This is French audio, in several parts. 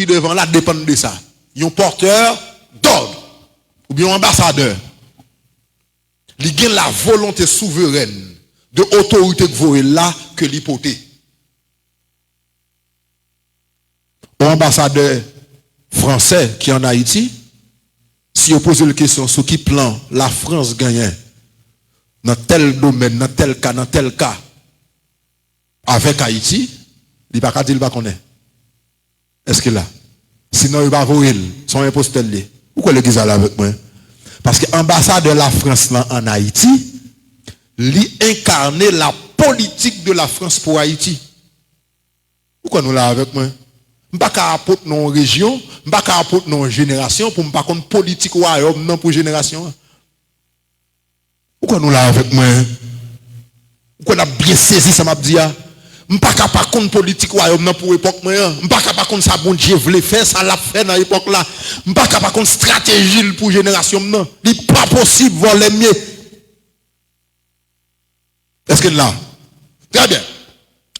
puis devant là dépend de ça. Il y a un porteur d'ordre ou bien un ambassadeur. Il a la volonté souveraine de autorité que vous là que l'hypothèse. L'ambassadeur français qui est en Haïti, si vous posez la question sur qui plan la France gagne dans tel domaine, dans tel cas, avec Haïti, il ne va pas dire qu'il va connaître. Est-ce qu'il a? Sinon, il va voir son imposteur. Pourquoi le là avec moi? Parce que l'ambassade de la France là, en Haïti, lui incarne la politique de la France pour Haïti. Pourquoi nous là avec moi? Je ne peux pas apporter nos régions, je ne peux pas apporter nos générations pour ne pas contre politique ou non pour génération. Pourquoi nous là avec moi? Pourquoi on a bien saisi ça m'a dit? Je ne peux pas contre politique ou non pour l'époque. Je ne peux pas contre ça bon Dieu voulait faire, ça l'a fait dans l'époque là. Je ne peux pas contre stratégie pour génération. Non. Il n'est pas possible voir les mieux. Est-ce que là? Très bien.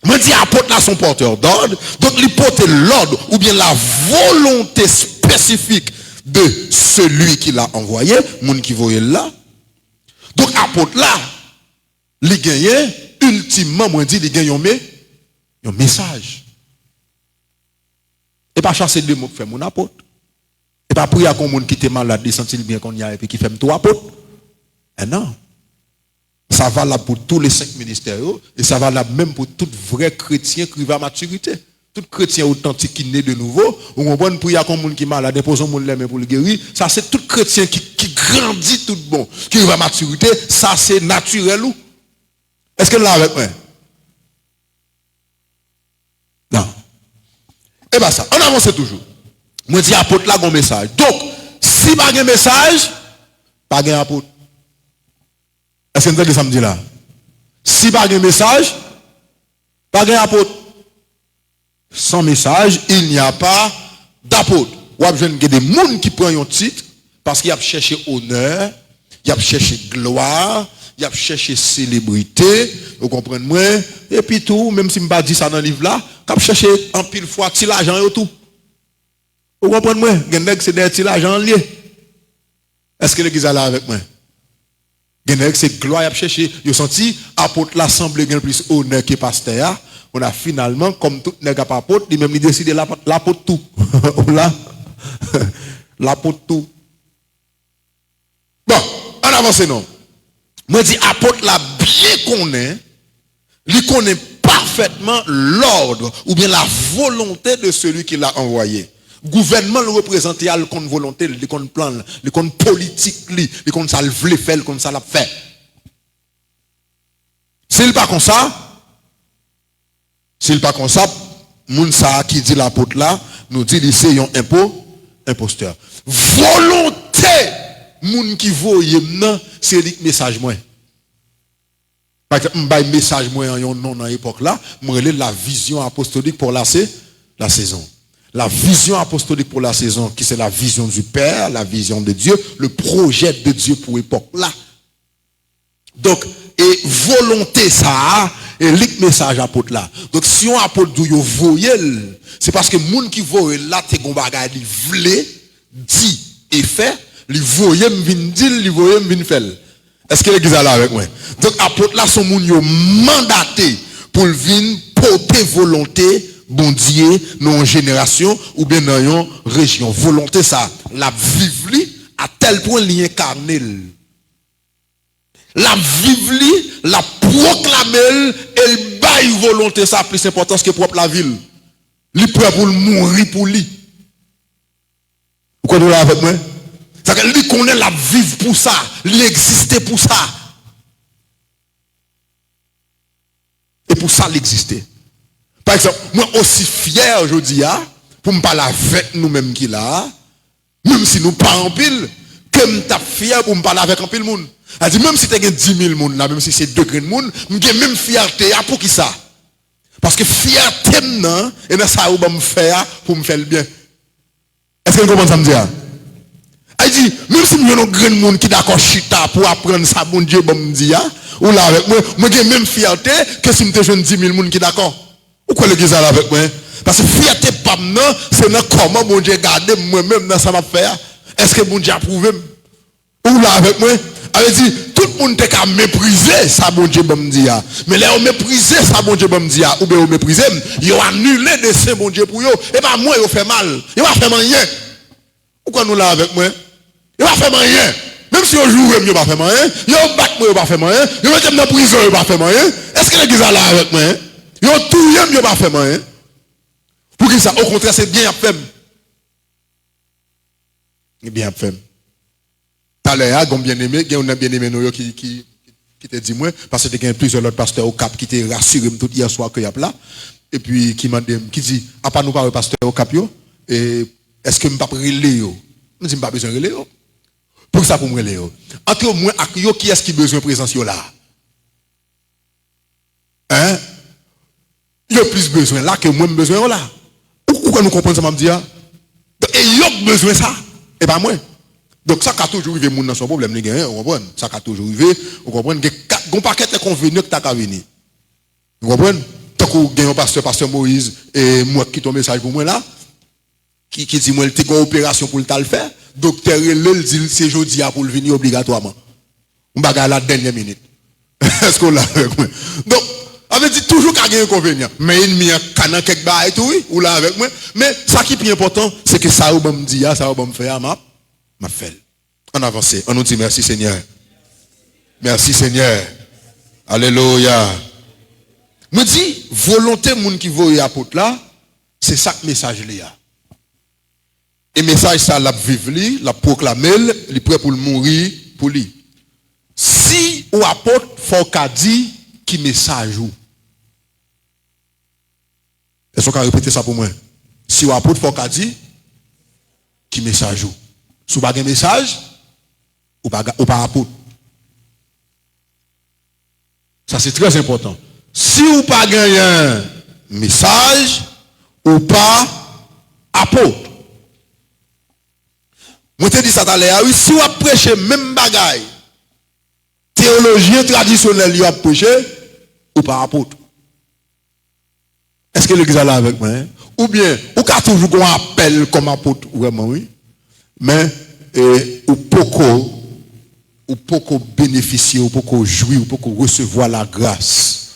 Je dis apôtre là son porteur d'ordre, donc il porte l'ordre ou bien la volonté spécifique de celui qui l'a envoyé, monde qui voyait là. Donc apôtre là, il gagne ultimement, moi dit, il gagne un message. Et pas chasser deux mots pour faire mon apôtre. Et pas prier à un monde qui était malade, de sentir bien qu'on y a et puis qui fait tout apôtre. Et non. Ça va là pour tous les 5 ministères et ça va là même pour tout vrai chrétien qui va à maturité. Tout chrétien authentique qui naît de nouveau, ou on va prier à un monde qui est malade, déposons mon main pour le guérir. Ça c'est tout chrétien qui grandit tout bon, qui va à maturité, ça c'est naturel ou? Est-ce que là avec moi? Non. Et bien ça, on avance toujours. Moi dis apôtre là un message. Donc, si pas un message, pas un apôtre. Est-ce que vous entendez samedi là? Si pas un message, pas un apôtre. Sans message, il n'y a pas d'apôtre. Ou il y a des gens qui prennent un titre parce qu'ils ont cherché honneur, ils ont cherché gloire, ils ont cherché célébrité. Vous comprenez moi? Et puis tout, même si je ne pas dit ça dans le livre là, ils ont cherché en pile fois petit l'argent et tout. Vous comprenez moi? C'est des petits l'argent liés. Est-ce que l'église est là avec moi? C'est gloire à chercher. Ils ont senti apôtre l'assemblée gagne plus honneur que pasteur. On a finalement, comme tout n'est pas apôtre, il même décidé l'apôtre tout. L'apôtre tout. Bon, on avance non. Moi dis apôtre là bien connaît, il connaît parfaitement l'ordre ou bien la volonté de celui qui l'a envoyé. Gouvernement le représente, il a le compte volonté, le compte plan, le compte politique, le compte ça le voulait faire, le compte ça l'a fait. S'il pas comme ça, moun sa qui dit l'apôtre là, nous dit c'est un imposteur. Volonté, moun qui voye nan, c'est le message moi. Par exemple, m'bay message moi en non dans l'époque là, m'rele la vision apostolique pour la saison. La vision apostolique pour la saison, qui c'est la vision du Père, la vision de Dieu, le projet de Dieu pour l'époque là. Donc, et volonté ça, et le message apôtre là. Donc, si on apôtre d'où vous voyez, c'est parce que les gens qui voient là, te gon bagay, li vle, dit et fait, li voyez m'vin dire, li voyez m'vin faire. Est-ce que l'église est là avec moi? Donc, apôtre là, sont moun yo mandaté pour venir porter volonté, bon Dieu, dans une génération ou bien dans une région. Volonté ça, la vivre à tel point l'y incarner. La vivre, la proclamer, elle baille volonté ça plus importance que propre la ville. Li prêt pour mourir pour lui. Vous connaissez là avec moi? C'est-à-dire lui connaît la vivre pour ça, lui exister pour ça. Et pour ça l'exister. Par exemple, moi aussi fier aujourd'hui, pour me parler avec nous-mêmes qui là, même si nous pas en pile, que je suis fier pour me parler avec un pile monde. C'est-à-dire, même si tu as 10 000 personnes là, même si c'est 2 grains de monde, je suis même fierté pour qui ça? Parce que fierté, non, et dans ça, je me faire pour me faire le bien. Est-ce que vous comprenez ça me dire? Elle dit, même si nous avons un grand monde qui est d'accord chita pour apprendre ça, bon Dieu, bon me dire, ou là avec moi, j'ai même fierté que si nous avons 10 000 personnes qui sont d'accord. Pourquoi l'église est là avec moi? Parce que fierté pas non, c'est dans comment mon Dieu garder moi-même dans ça m'a faire. Est-ce que mon Dieu approuve ou là avec moi? Elle dit tout le monde est qu'à mépriser ça bon Dieu me dit. Mais là on mépriser ça bon Dieu me dit ou bien on mépriser, ils ont annulé des saints bon Dieu pour eux et pas moi ils fait mal. Ils va faire rien. Pourquoi nous là avec moi? Ils va faire rien. Même si on joue, ils va faire rien. Ils battent moi, ils va faire rien. Ils mettent dans prison, ils va faire rien. Est-ce que l'église est là avec moi? Ils ont tout ils va faire rien. Pour qui ça? Au contraire, c'est bien à faire. C'est bien à faire. Tout à l'heure, il y a un bien-aimé qui te dit moi, parce que il y a plusieurs autres pasteurs au Cap qui t'ont rassuré tout hier soir qu'il y a là. Et puis, qui dit, à part nous parler pasteur au Cap, et est-ce que je ne peux pas relayer? Je ne dis pas besoin de relayer. Pour ça, pour me relayer. Entre moi et yo, qui est-ce qui a besoin de présence là? Hein? Il y a plus besoin là que moi, j'ai besoin là. Pourquoi nous comprenons ça, m'a dit? Et il y a besoin de ça, et pas moi. Donc ça a toujours arrivé, mon dans son problème, vous comprenez? Ça a toujours arrivé, vous comprenez? Il y a un paquet de convenus qui t'a venir. Vous comprenez? Tant que un pasteur Moïse, et moi qui ton message pour moi là, qui dit moi, il y a une opération pour le faire, docteur, il dit c'est jeudi pour le venir obligatoirement. On va la dernière minute. Est-ce qu'on l'a avec moi? Donc, avait dit toujours qu'il y a un inconvénient. Mais il y a un quelque chose et tout, oui, ou là avec moi. Mais ça qui est plus important, c'est que ça va me dire, ça va me faire, m'a fait. On avance. On nous dit merci Seigneur. Merci Seigneur. Alléluia. Me dit, volonté moun qui voye apôtre là, c'est ça que message là. Et message ça l'a vivre li, l'a proclamer, il est prêt pour le mourir pour lui. Si ou apôtre faut qu'a dit qui message ou. Est-ce qu'on peut répéter ça pour moi? Si ou apôtre faut qu'a dit qui message ou. Si vous avez un message, ou pas apôtre. Ça c'est très important. Si vous pas gagné un message, ou pas apôtre. Moi te dis ça tout à l'heure, oui, si vous prêchez même bagaille, théologien traditionnel, vous prêchez, ou pas apôtre. Est-ce que l'église est là avec moi? Hein? Ou bien, ou qu'a toujours un appel comme apôtre, vraiment, oui. Mais, ou poco bénéficier, ou poco jouir, ou poco recevoir la grâce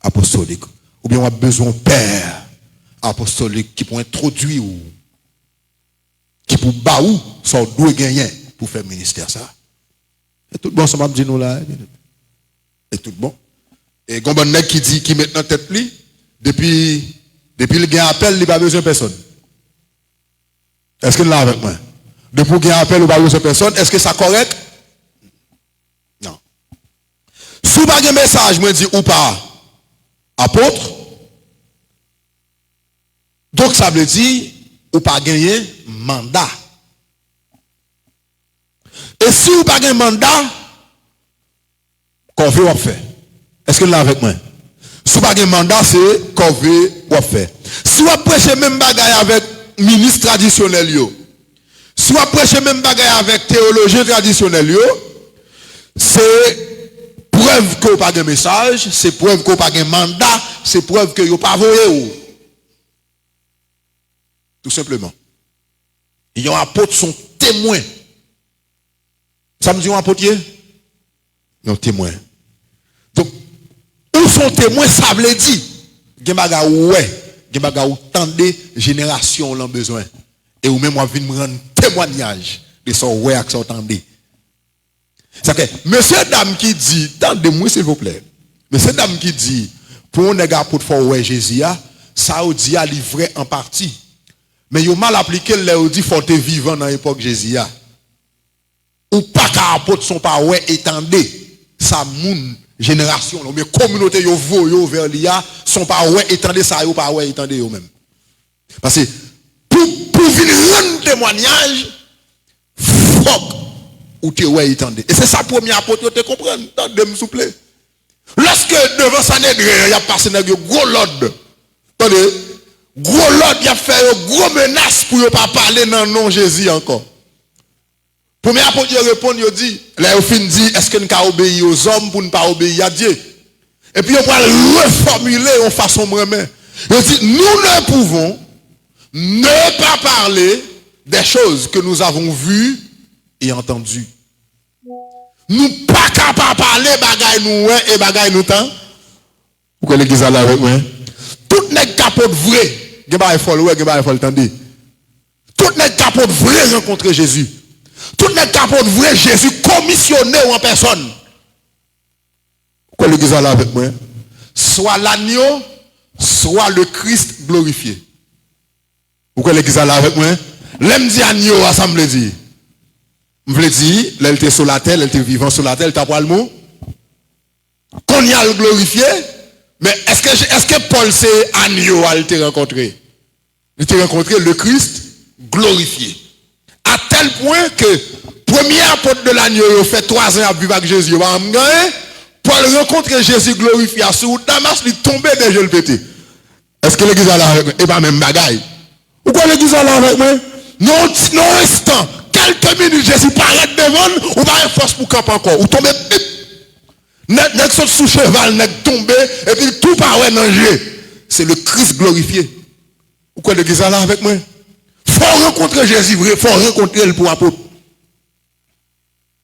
apostolique. Ou bien on a besoin d'un père apostolique qui peut introduire ou qui peut baou son doigt gagner pour faire ministère ça. Et tout bon, ça m'a dit nous là. Et tout bon. Et quand on qui dit qui met dans tête lui, depuis le gain appel, il n'a pas besoin de personne. Est-ce qu'il est là avec moi? Depuis le gain appel, il n'a pas besoin de personne. Est-ce que ça correct? Non. Si vous n'avez pas de message, moi dis ou pas apôtre. Donc ça veut dire ou pas gagner mandat. Et si vous pas gagner mandat, qu'on veut faire. Est-ce que là avec moi? Si vous pas gagner mandat, c'est qu'on veut faire. Si vous prêchez même bagaille avec ministre traditionnel yo, si vous prêchez même bagaille avec théologien traditionnel yo, c'est preuve que vous pas de message, c'est preuve que vous pas de mandat, c'est preuve que vous pas voyé. Tout simplement. Il y a un apôtre son témoin. Ça me dit un apôtre? Non, témoin. Donc, où son témoin, ça veut dire, il y a ouais, tant de générations ont besoin. Et ou même, moi, je viens me rendre témoignage de son ouais que ça entendez. C'est que, monsieur dame qui dit, tendez-moi s'il vous plaît, monsieur dame qui dit, pour un gars pour faire ouais Jésus, ça a dit à livrer en partie. Mais il a mal appliqué le dit faut être vivant dans l'époque Jésus. Ou pas qu'à apôtre son pas ouais étendez. Ça moun génération, mais communauté yo vo vers l'IA, son pas ouais étendez ça yo pas ouais étendez yo même. Parce que pour venir rendre témoignage, faut ou te ouais étendez. Et c'est ça premier apôtre te comprendre, tendez s'il vous plaît. Lorsque devant Sanhédrin, il y a passé dans gros l'ordre. Attendez, gros l'ordre, il a fait gros menace pour ne pas parler dans le nom de Jésus encore. Premier apôtre répond, il dit, là il fin dit, est-ce que nous avons obéi aux hommes pour ne pas obéir à Dieu? Et puis on va le reformuler en façon vraiment. Il dit, nous ne pouvons ne pas parler des choses que nous avons vues et entendues. Nous pas capables de parler bagaille nous et bagaille nous temps. Vous connaissez l'église là avec moi? Tout n'est capable de vrai. Il n'y a pas de folle, il n'y a pas de folle, tendez. Tout n'est capable de vrai rencontrer Jésus. Tout n'est capable de vrai Jésus commissionné en personne. Vous connaissez l'église là avec moi? Soit l'agneau, soit le Christ glorifié. Vous connaissez l'église là avec moi? L'aime dit agneau, ça me dit. Je veux dire, elle était sur la terre, elle était vivant sur la terre, elle t'a pas le mot. Qu'on y a le glorifié, mais est-ce que Paul c'est agneau a été rencontré? Il a rencontré le Christ glorifié. À tel point que premier apôtre de l'agneau, il fait 3 ans à vivre avec Jésus. Paul rencontre Jésus glorifié. Sur Damas, il tombe déjà le pété. Est-ce que l'église est là avec moi? Et pas même bagaille. Pourquoi l'église est là avec moi? Non, instant. Quelques minutes, Jésus paraît devant, ou pas force pour camper encore. Ou tomber, n'est saute sous cheval, n'est tombé, et puis tout paraît danger. C'est le Christ glorifié. Pourquoi l'église est là avec moi? Faut rencontrer Jésus vrai, faut rencontrer le pour apôtre.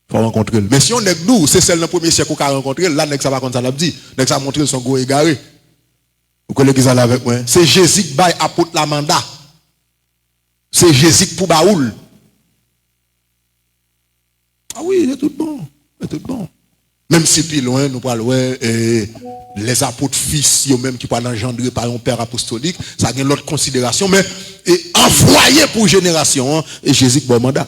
Faut rencontrer le. Mais si on est nous, c'est celle dans le premier siècle qu'on a rencontré, là, n'est-ce pas comme ça l'a dit, n'est-ce pas montré son go égaré. Pourquoi l'église est là avec moi? C'est Jésus qui baille apôtre la mandat. C'est Jésus pour baoul. Ah oui, c'est tout bon. C'est tout bon. Même si plus loin, nous parlons, les apôtres fils, eux-mêmes qui parlent engendrés par un père apostolique, ça a une autre considération, mais envoyé pour génération, et Jésus qui a un mandat.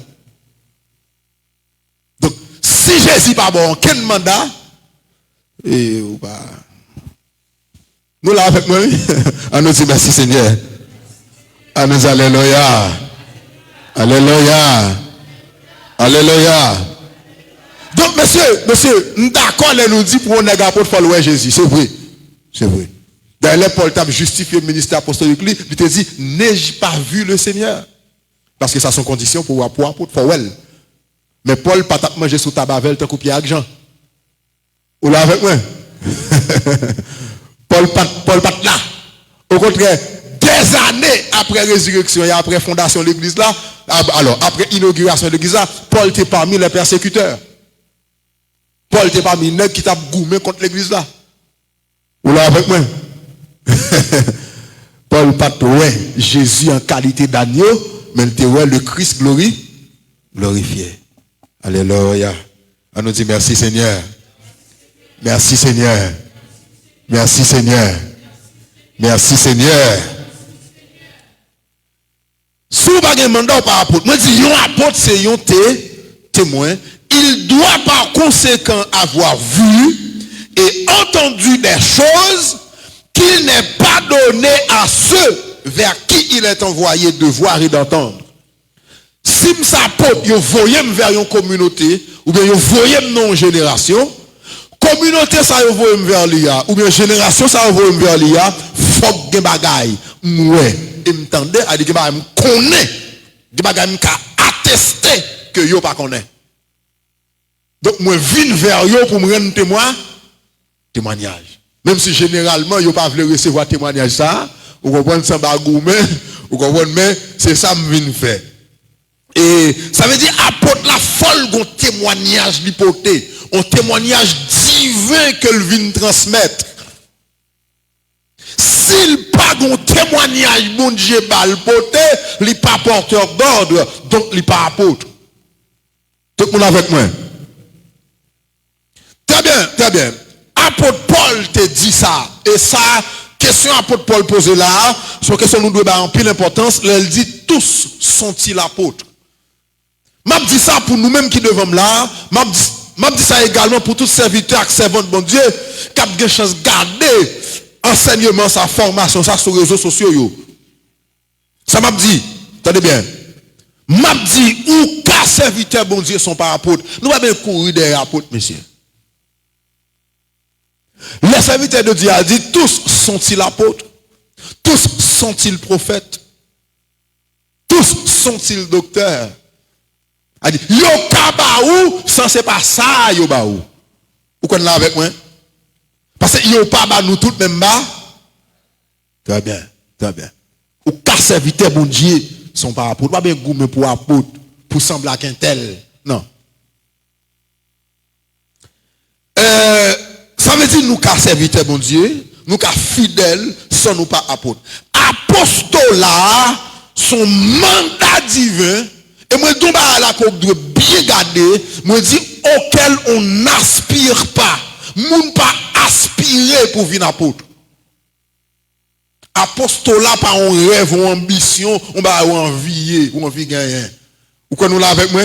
Donc, si Jésus n'a pas quel mandat, et ou pas. Nous là avec moi, on nous dit merci Seigneur. On nous alléluia. Alléluia. Alléluia. Donc, monsieur, d'accord, elle nous dit pour un nègre apôtre, il faut louer Jésus. C'est vrai. C'est vrai. D'ailleurs, Paul t'a justifié le ministère apostolique, il te dit, n'ai-je pas vu le Seigneur? Parce que ça sont conditions pour apôtre, faut elle. Mais Paul pas manger sous tabavel, t'as coupé avec Jean. Ou là avec moi? Paul pas là. Au contraire, des années après résurrection et après fondation de l'église là, alors après inauguration de l'église là, Paul était parmi les persécuteurs. Paul était parmi les qui t'a goumé contre l'église là. Ou là avec moi? Paul pas ouais Jésus en qualité d'agneau, mais il était ouais le Christ glorifié. Alléluia. On nous dit merci Seigneur. Merci Seigneur. Merci Seigneur. Merci Seigneur. Si vous n'avez pas de mandat par apôtre, moi je dis, un apôtre c'est un témoin. Il doit par conséquent avoir vu et entendu des choses qu'il n'est pas donné à ceux vers qui il est envoyé de voir et d'entendre. Si je suis apôtre, je voyais vers une communauté, ou bien je voyais dans une génération, communauté ça je voyais vers l'IA, ou bien génération ça je voyais vers l'IA, faut que des bagailles, ouais, et m'entendait, à dire que je connais, des bagailles qui attester que je ne pas connais. Donc, moi, je viens vers eux pour me rendre témoignage. Même si généralement, je ne pas recevoir témoignage ça, vous comprenez ça, vous comprenez, mais c'est ça que je viens faire. Et ça veut dire, apporte la folle un témoignage l'hypothèse, un témoignage divin que le vient transmettre. S'il pas un témoignage, bon Dieu, il n'est pas porteur d'ordre, donc il n'est pas apôtre. Tout le monde avec moi? Très bien, très bien. Apôtre Paul te dit ça. Et ça, question apôtre Paul posée là, c'est une question nous devons en pile importance. Elle dit, tous sont-ils apôtres? M'a dit ça pour nous-mêmes qui devons là. M'a dit ça également pour tous serviteurs et servants de bon Dieu qui ont une chance de garder enseignement, sa formation, ça sur les réseaux sociaux. Ça m'a dit, attendez bien. M'a dit, où qu'à serviteurs bon Dieu sont pas apôtres? Nous allons courir des apôtres, messieurs. Les serviteurs de Dieu a dit, tous sont-ils apôtres? Tous sont-ils prophètes? Tous sont-ils docteurs? A dit, yo kabaou, sans c'est pas ça, yo baou. Vous connaissez avec moi? Parce que yo pas ba nous tout même bas. Très bien, très bien. Ou qu'à serviteur bon Dieu, sont pas apôtres, pas bien gourmand pour apôtre, pour sembler à qu'un tel. Non. Ça veut dire nous qu'à serviteur bon Dieu, nous qu'à fidèles, sans nous pas apôtres. Apostolat, son mandat divin, et moi, donc, là, qu'on doit bien garder, moi, dit, auquel on n'aspire pas. Moun pas aspirer pour venir apôtre. Apostolat, pas un rêve ou ambition, on va envier, ou envie gagner. Ou quoi nous là avec moi?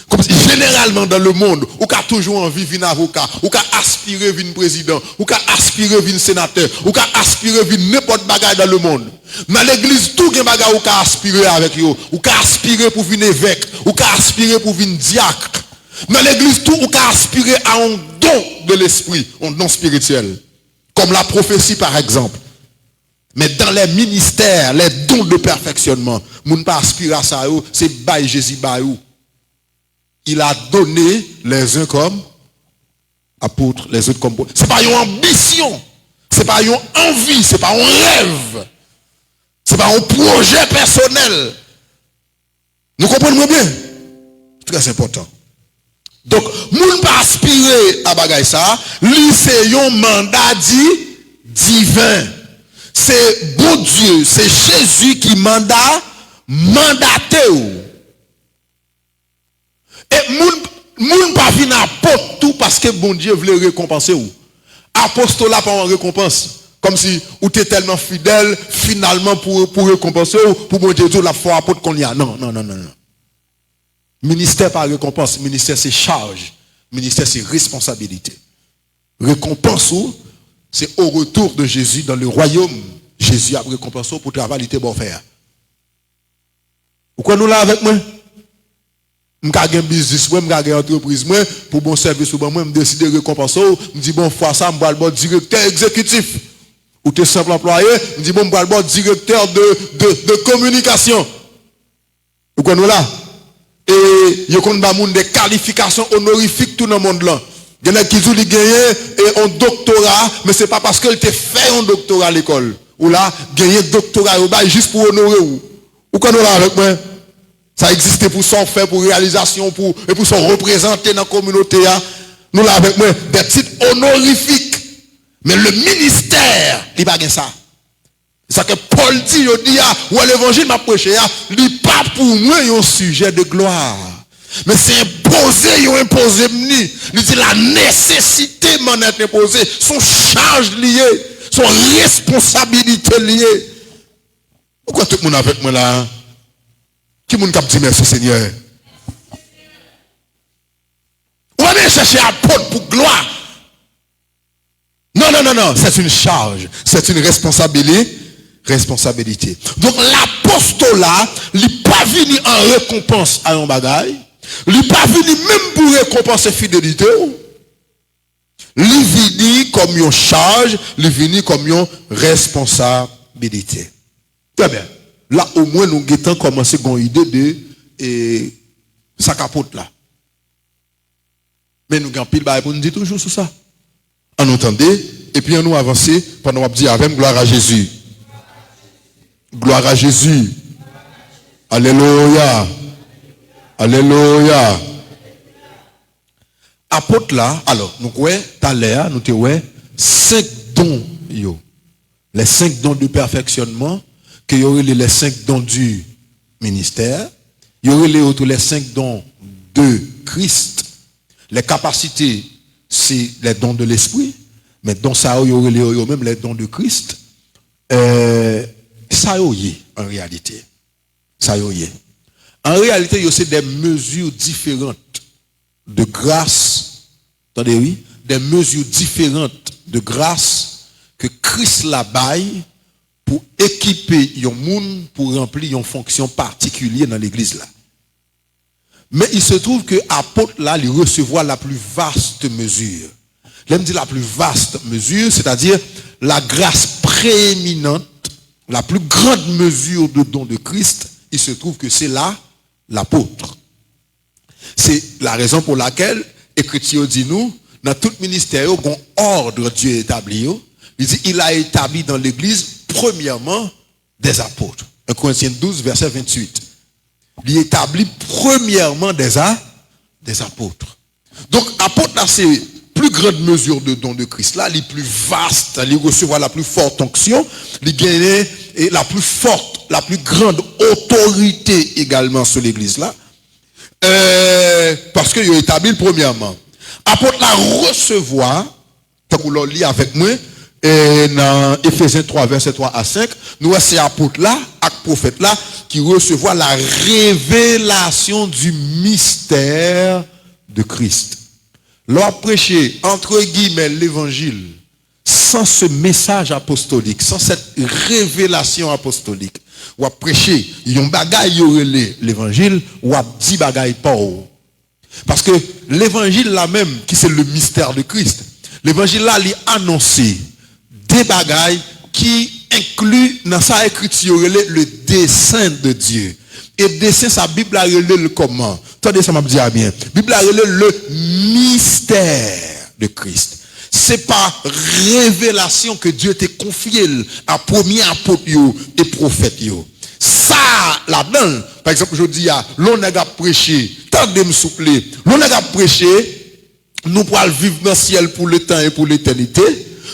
Comme si généralement dans le monde, ou qu'a toujours envie de venir avocat, ou qu'a aspirer venir président, ou qu'a aspirer venir sénateur, ou qu'a aspirer venir n'importe bagaille dans le monde. Dans l'église, tout les bagaille ou qu'a aspirer avec eux, ou qu'a aspirer pour venir évêque, ou qu'a aspirer pour venir diacre. Dans l'église, tout ou qu'a aspirer à un don de l'esprit, un don spirituel. Comme la prophétie par exemple. Mais dans les ministères, les dons de perfectionnement, moun pas aspirer à ça, c'est bail Jésus bail. Il a donné les uns comme apôtres, les autres comme... Ce n'est pas une ambition, ce n'est pas une envie, ce n'est pas un rêve, ce n'est pas un projet personnel. Nous comprenons bien? Très important. Donc, moun pas aspirer à bagay ça, c'est un mandat divin. C'est bon Dieu, c'est Jésus qui mandaté. Et moun pas vinn apôtre tout parce que bon Dieu voulait récompenser ou. Apostolat pas en récompense. Comme si ou t'es tellement fidèle finalement pour récompenser ou pour bon Dieu la foi apôtre qu'on y a. Non. Ministère pas récompense, ministère c'est charge, ministère c'est responsabilité. Récompense ou c'est au retour de Jésus dans le royaume. Jésus a récompensé pour travail il était bon faire. Pourquoi nous là avec moi? M'ka gen business moi, m'ka gen entreprise moi, pour bon service ou bon moi, me décider de récompenser, me dit bon fois ça, m'ba le bon directeur exécutif. Ou t'es simple employé, me dit bon m'ba le bon directeur de communication. Pourquoi nous là? Et yo kon ba moun des qualifications honorifiques tout dans le monde là. Il y en a qui ont gagné un doctorat, mais ce n'est pas parce qu'elle t'a fait un doctorat à l'école. Ou là, gagner un doctorat juste pour honorer ou. Ou quand nous là avec moi? Ça existe pour son fait, pour réalisation, et pour son représenter dans la communauté. Nous là avec moi, des titres honorifiques. Mais le ministère, il n'y a pas ça. C'est ça que Paul dit, il dit, ou l'évangile m'a prêché, il n'est pas pour moi un sujet de gloire. Mais c'est imposé, il dit la nécessité m'en est imposée, son charge liée, son responsabilité liée. Pourquoi tout le monde avec moi là? Qui moun kap dit merci Seigneur? On va chercher apôtre pour gloire. Non, c'est une charge, c'est une responsabilité. Donc l'apostolat, il n'est pas venu en récompense à un bagaille. Il n'est pas venu même pour récompenser fidélité. Il est venu comme une charge, il est venu comme une responsabilité. Très bien. Là, au moins, nous avons commencé à avoir une idée de ça capote là. Mais nous avons pile pour nous dire toujours sur ça. On entendait, et puis on nous avancer pendant qu'on dit avec gloire à Jésus. Gloire à Jésus. Alléluia. Alléluia. Apôtre là, alors, nous voyons, tout à l'heure, nous avons 5 dons. Les 5 dons de perfectionnement, qu'il y aurait les 5 dons du ministère, il y aurait les 5 dons de Christ. Les capacités, c'est les dons de l'esprit, mais dans ça, il y aurait même les dons de Christ. Ça y est, en réalité. Ça y est. En réalité, il y a aussi des mesures différentes de grâce. Attendez, oui? Des mesures différentes de grâce que Christ la baille pour équiper un monde pour remplir une fonction particulière dans l'église là. Mais il se trouve que apôtre là, il recevoir la plus vaste mesure. L'aime dit la plus vaste mesure, c'est-à-dire la grâce prééminente, la plus grande mesure de don de Christ, il se trouve que c'est là l'apôtre. C'est la raison pour laquelle l'Écriture dit nous, dans tout ministère, il y a un ordre Dieu établi. Il dit, il a établi dans l'église premièrement des apôtres. 1 Corinthiens 12, verset 28. Il établit premièrement des apôtres. Donc, apôtre là, c'est plus grande mesure de don de Christ là, les plus vastes, les recevoir la plus forte onction, les gagner la plus forte, la plus grande autorité également sur l'église là. Parce qu'il a établi premièrement. Apôtre la recevoir, tant que l'on lit avec moi, dans Ephésiens 3, verset 3 à 5, nous voyons ces apôtres là, avec prophète là, qui recevoir la révélation du mystère de Christ. Leur prêcher, entre guillemets, l'évangile, sans ce message apostolique, sans cette révélation apostolique, ou à prêcher, il y a un bagaille l'évangile, ou à 10 bagailles pas. Parce que l'évangile là même, qui c'est le mystère de Christ, l'évangile là, il annoncé des bagailles qui incluent dans sa écriture le dessein de Dieu. Et dessein, sa Bible a relé le comment. Attendez, ça m'a dit bien. Bible a relé le mystère de Christ. C'est par révélation que Dieu t'a confié à premier apôtre et prophète. Ça, là-dedans, par exemple, je dis, l'on a prêché, tant de me soupler, l'on a prêché, nous pourrons vivre dans le ciel pour le temps et pour l'éternité.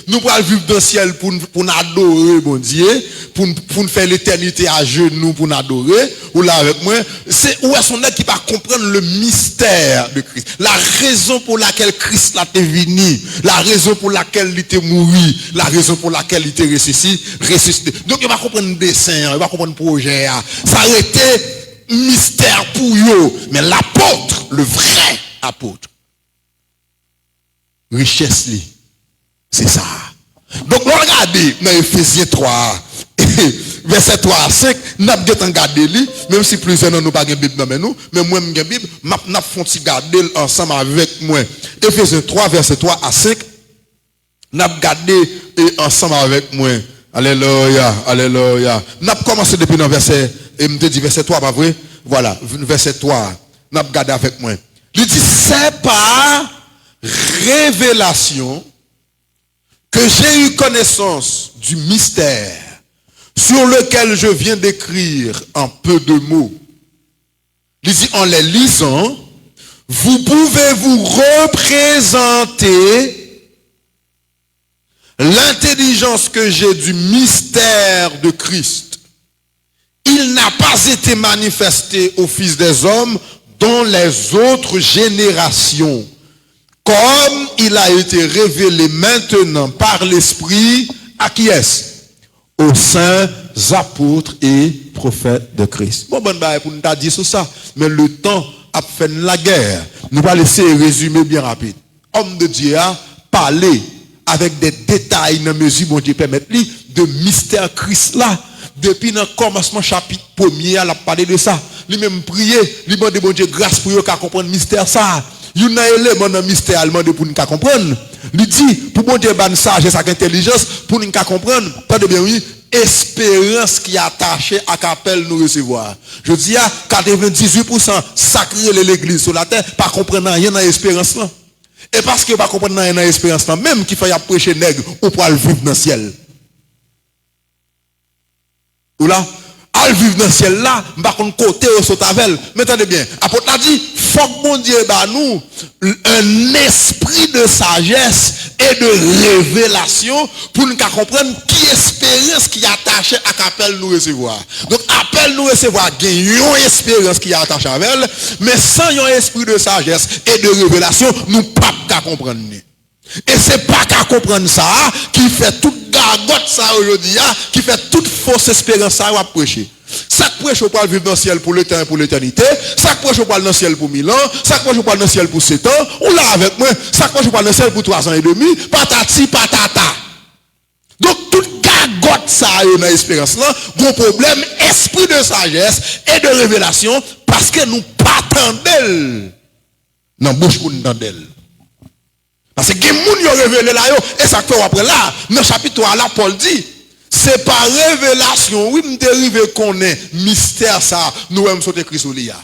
Nous pourrons vivre dans le ciel pour nous adorer, mon Dieu, pour nous faire l'éternité à genoux, pour nous adorer. Ou là avec moi, c'est où est-ce qu'on est qui va comprendre le mystère de Christ. La raison pour laquelle Christ l'a été venu, la raison pour laquelle il était mort, la raison pour laquelle il était ressuscité. Donc il va comprendre le dessin, il va comprendre le projet. Ça a été mystère pour eux. Mais l'apôtre, le vrai apôtre, richesse li. C'est ça. Donc, on regarde dans Ephésiens 3, verset 3 à 5, nous avons regardé, même si plusieurs n'ont pas de Bible dans nous, mais moi, j'ai une Bible, nous avons regardé ensemble avec moi. Ephésiens 3, verset 3 à 5, nous avons regardé ensemble avec moi. Alléluia, alléluia. Nous avons commencé depuis dans verset, verset 3, pas vrai? Voilà, verset 3. Nous avons regardé avec moi. Il dit, c'est par révélation que j'ai eu connaissance du mystère sur lequel je viens d'écrire en peu de mots. Il dit, en les lisant, vous pouvez vous représenter l'intelligence que j'ai du mystère de Christ. Il n'a pas été manifesté aux fils des hommes dans les autres générations, comme il a été révélé maintenant par l'Esprit, à qui est-ce? Aux saints apôtres et prophètes de Christ. Bon, pour nous dire sur ça, mais le temps a fait la guerre. Nous allons laisser résumer bien rapide. Homme de Dieu a parlé avec des détails dans mesure bon Dieu permet de mystère Christ là. Depuis le commencement chapitre 1er, elle a parlé de ça. Lui-même prié, lui demande bon Dieu grâce pour eux qu'à comprendre le mystère ça. Il y a un élément dans le mystère allemand pour nous comprendre. Il dit, pour bon Dieu, ban sagesse et intelligence, pour nous comprendre, pas de bien oui, espérance qui est attachée à qu'appelle nous recevoir. Je dis à 98% sacré l'église sur la terre, pas comprendre rien dans l'espérance là. Et parce que pas comprendre rien dans l'espérance là, même qu'il faut prêcher nègre ou pour aller vivre dans le ciel. Ou là, al vivre dans le ciel là, par contre côté au sotavel. Mais attendez bien, apôtre a dit, faut que mon Dieu bah nous un esprit de sagesse et de révélation pour nous comprendre qui espérance qui est attachée à qu'appelle nous recevoir. Donc appelle nous recevoir, gagnons espérance qui est attachée à elle, mais sans un esprit de sagesse et de révélation, nous pas qu'à comprendre. Et c'est pas qu'à comprendre ça qui fait toute gargote ça aujourd'hui, qui fait toute fausse espérance ça à prêcher. Ça prêche au poil vivre dans le ciel pour le temps et pour l'éternité. Ça prêche au poil dans le ciel pour 1000 ans. Ça prêche au poil dans le ciel pour 7 ans. Ou là avec moi, ça prêche au poil dans le ciel pour 3 ans et demi. Patati patata. Donc toute gargote ça dans l'espérance là, bon problème, esprit de sagesse et de révélation, parce que nous pas tendel dans bouche pour nous tendel. Parce que les gens qui ont révélé là, et ça fait après là, dans le chapitre 3, là, Paul dit, c'est par révélation, oui, nous dérive qu'on est mystère ça, nous sommes sauté Christ au lia.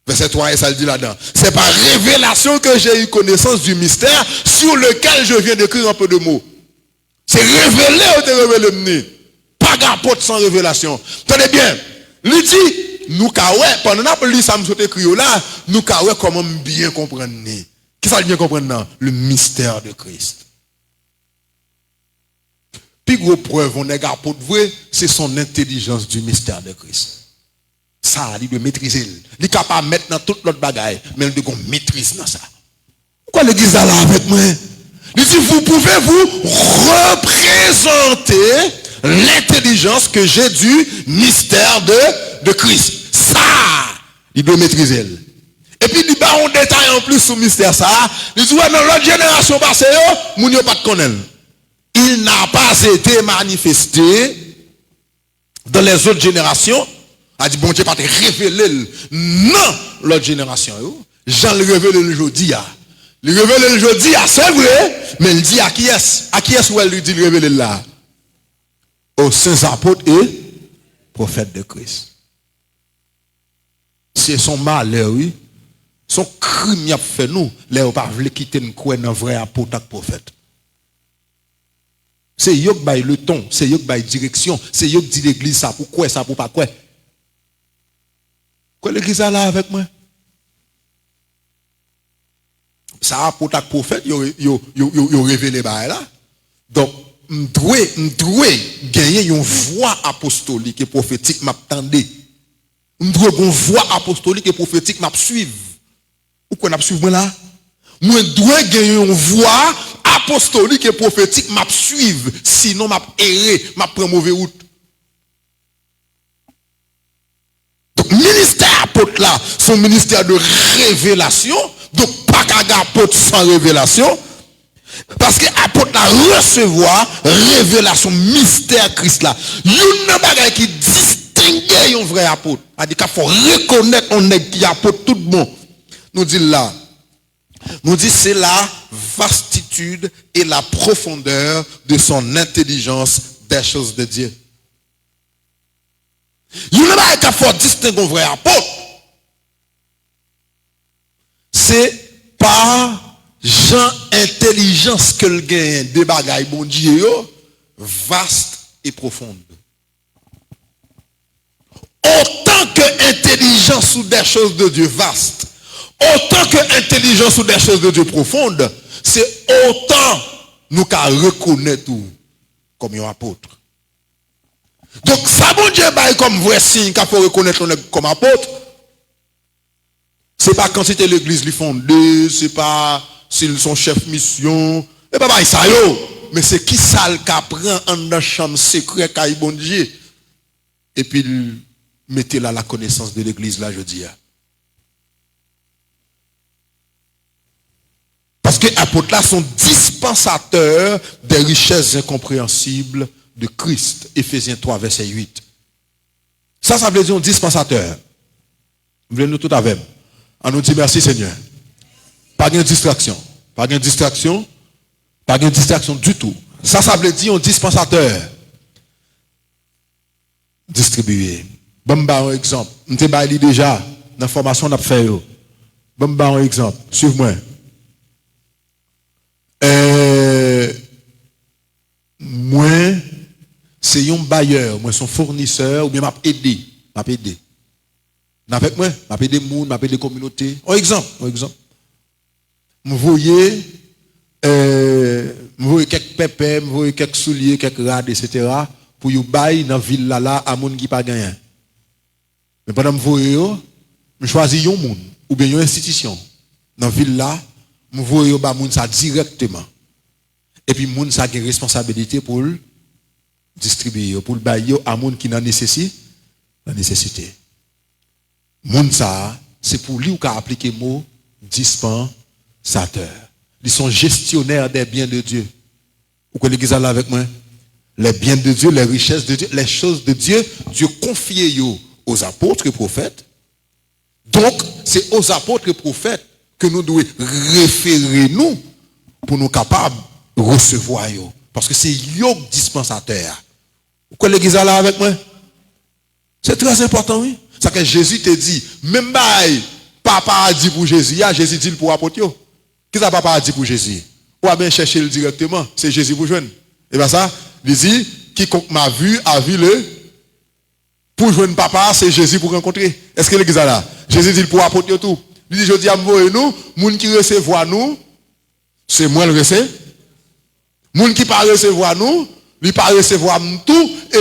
Verset 3, et ça le dit là-dedans. C'est par révélation que j'ai eu connaissance du mystère sur lequel je viens d'écrire un peu de mots. C'est révélé ou de révélé. apôtre sans révélation. Tenez bien, il dit, nous ouais, pendant que nous sommes écrit là, nous ouais comment bien comprendre. Qui ça bien comprendre? Le mystère de Christ. Puis gros preuve, on est apôtre vrai, c'est son intelligence du mystère de Christ. Ça, il doit maîtriser. Il est capable de mettre dans toute l'autre bagaille, mais il doit maîtriser dans ça. Pourquoi l'église est là avec moi? Il dit, vous pouvez vous représenter l'intelligence que j'ai du mystère de Christ. Ça, il doit maîtriser. Et puis, il va en détail en plus sur le mystère ça. Il dit, ouais, dans l'autre génération passée, nous n'avons pas de connaître. Il n'a pas été manifesté dans les autres générations. A dit, bon Dieu, pas te révéler. Non, l'autre génération. Jean le révèle aujourd'hui. Le révèle aujourd'hui, c'est vrai, mais il dit à qui est-ce? À qui est-ce où elle lui dit le révéler là? Aux saints apôtres et prophètes de Christ. C'est son malheur, oui. Son crime il a fait nous. Là, on pas voulu quitter nous quoi dans vrai apôtre et prophète. C'est eux qui baille le ton, c'est eux qui baille direction, c'est eux qui dit l'église ça pour quoi, ça pour pas quoi. Quoi l'église est là avec moi? Ça apôtre et prophète, yo révélé là. Donc, m'doué gagner une voix apostolique et prophétique m'attendait. M'doué une voix apostolique et prophétique m'a suivre. Ou qu'on a suivre là? Moi dois gagner une voix apostolique et prophétique m'a suivre, sinon m'a erré, m'a prend mauvaise route. Donc ministère apôtre là, son ministère de révélation, donc pas qu'à apôtre sans révélation. Parce que l'apôtre a recevoir révélation, mystère Christ là. Il y a un bagage qui distingue un vrai apôtre. Il faut reconnaître on est qui apôtre tout bon. Nous dit là, nous dit c'est la vastitude et la profondeur de son intelligence des choses de Dieu. Il y a un bagage qui faut distinguer un vrai apôtre. C'est pas Jean intelligence que le gain des bagailles bon Dieu vaste et profonde. Autant que intelligence ou des choses de Dieu vaste, autant que intelligence ou des choses de Dieu profonde, c'est autant nous qu'à reconnaître tout comme un apôtre. Donc ça bon Dieu bail comme vrai signe qu'il faut reconnaître comme apôtre. C'est pas quand c'était l'église lui fondée, c'est pas s'ils sont chef mission, et pas ça yo, mais c'est qui ça le prend en dans chambre secret caille bon Dieu et puis mettez là la connaissance de l'église là je dis. Parce que les apôtres là sont dispensateurs des richesses incompréhensibles de Christ. Éphésiens 3 verset 8. Ça veut dire un dispensateur. Vous voulez nous tout avec. On nous dit merci Seigneur. Pas de distraction. Pas de distraction. Pas de distraction du tout. Ça veut dire un dispensateur. Distribué. Bon, un exemple. Nous avons déjà dans la formation qu'on a fait. Bon, un exemple. Suivez-moi. Moi, c'est un bailleur, moi, son fournisseur, ou bien m'a aidé. Avec moi, m'a aidé les gens, m'a aidé les communautés. Un exemple. Vous voyez quelques pépés, vous voyez quelques souliers, quelques rades, etc. Pour vous bailler dans la ville là, à monde qui pas gagné. Mais pendant que vous voyez, je choisis un monde, ou bien une institution. Dans la ville là, vous voyez ça directement. Et puis, moun ça a une responsabilité pour le distribuer, pour le bailler à moun qui n'a nécessité. La nécessité. Moun ça, c'est pour lui qui a appliqué le mot dispensateur. Ils sont gestionnaires des biens de Dieu. Vous connaissez ça là avec moi? Les biens de Dieu, les richesses de Dieu, les choses de Dieu, Dieu confie aux apôtres et prophètes. Donc, c'est aux apôtres et prophètes que nous devons référer nous pour nous capables de recevoir. Parce que c'est eux dispensateur. Vous connaissez l'église là avec moi? C'est très important, oui. C'est que Jésus te dit, même papa a dit pour Jésus, Jésus dit pour apôtre. Qu'est-ce que papa a dit pour Jésus? Ou bien chercher le directement, c'est Jésus pour joindre. Et bien ça, il dit, quiconque m'a vu a vu le. Pour joindre papa, c'est Jésus pour rencontrer. Est-ce que l'église est là? Jésus dit pour apporter tout. Il dit, je dis à nous, moun qui recevoir nous, c'est moi le recevoir. Moun qui pas recevoir nous, lui pas recevoir tout. Et